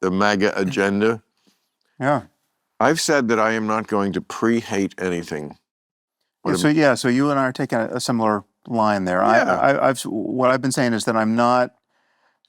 the MAGA agenda. Yeah. I've said that I am not going to pre-hate anything. So you and I are taking a similar line there. Yeah. What I've been saying is that I'm not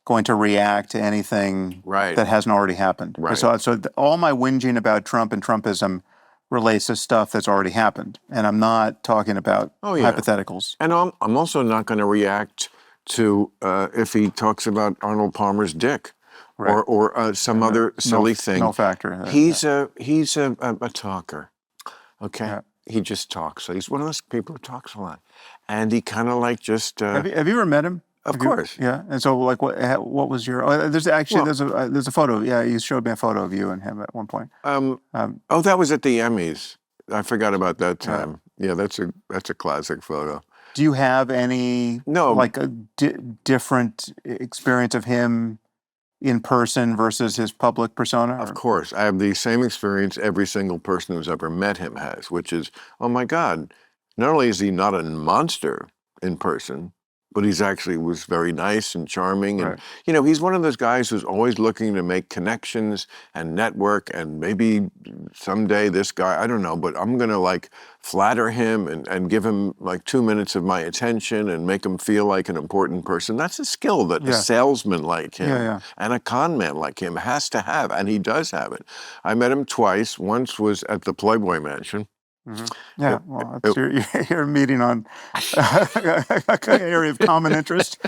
going to react to anything that hasn't already happened. Right. So all my whinging about Trump and Trumpism relates to stuff that's already happened, and I'm not talking about hypotheticals. And I'm also not going to react to if he talks about Arnold Palmer's dick. Right. Or some other silly thing. No factor. He's a talker. Okay. Yeah. He just talks. So he's one of those people who talks a lot, and he kind of like just. Have you ever met him? Of course. Yeah. And so, like, what was your? Oh, there's a photo. Yeah, you showed me a photo of you and him at one point. That was at the Emmys. I forgot about that time. Yeah, that's a classic photo. Do you have any like a different experience of him in person versus his public persona? Of course. I have the same experience every single person who's ever met him has, which is, oh my God, not only is he not a monster in person, but he's actually was very nice and charming. And, he's one of those guys who's always looking to make connections and network, and maybe someday this guy, I don't know, but I'm going to like flatter him and give him like 2 minutes of my attention and make him feel like an important person. That's a skill that a salesman like him and a con man like him has to have, and he does have it. I met him twice. Once was at the Playboy Mansion. Mm-hmm. Yeah, well, you're meeting on an area of common interest.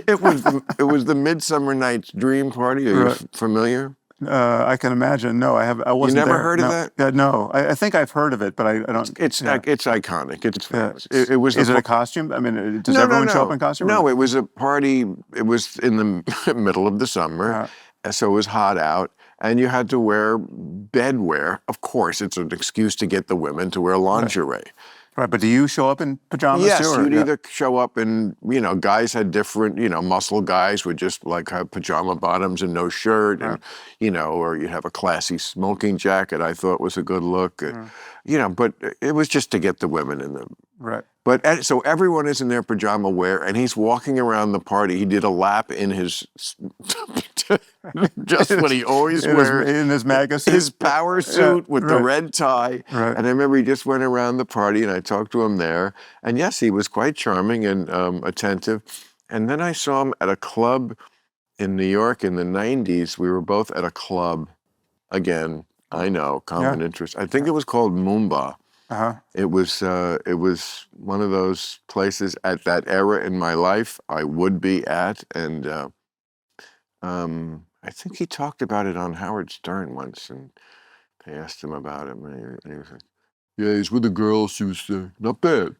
It was the Midsummer Night's Dream Party. Are you familiar? I can imagine. No, I wasn't. You never there. heard of that? No, I think I've heard of it, but I don't. It's iconic. It's famous. It was. Is it a costume? I mean, does everyone show up in costume? No, it was a party. It was in the middle of the summer, so it was hot out. And you had to wear bedwear. Of course, it's an excuse to get the women to wear lingerie. Right, but do you show up in pajamas too? Yes, you'd either show up in, guys had different, muscle guys would just like have pajama bottoms and no shirt, and, or you'd have a classy smoking jacket I thought was a good look. But it was just to get the women in them. Right. But so everyone is in their pajama wear, and he's walking around the party. He did a lap in his, just what he always wears. In his MAGA suit. His power suit with the red tie. Right. And I remember he just went around the party, and I talked to him there. And yes, he was quite charming and attentive. And then I saw him at a club in New York in the 90s. We were both at a club. Again, I know, common interest. I think it was called Moomba. It was one of those places at that era in my life I would be at, and I think he talked about it on Howard Stern once, and they asked him about it, and he was like, "Yeah, he's with a girl. She was not bad."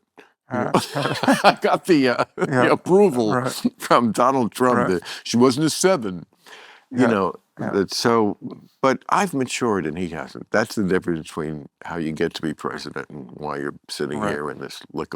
I got the approval from Donald Trump that she wasn't a 7. But I've matured and he hasn't. That's the difference between how you get to be president and why you're sitting here in this lickable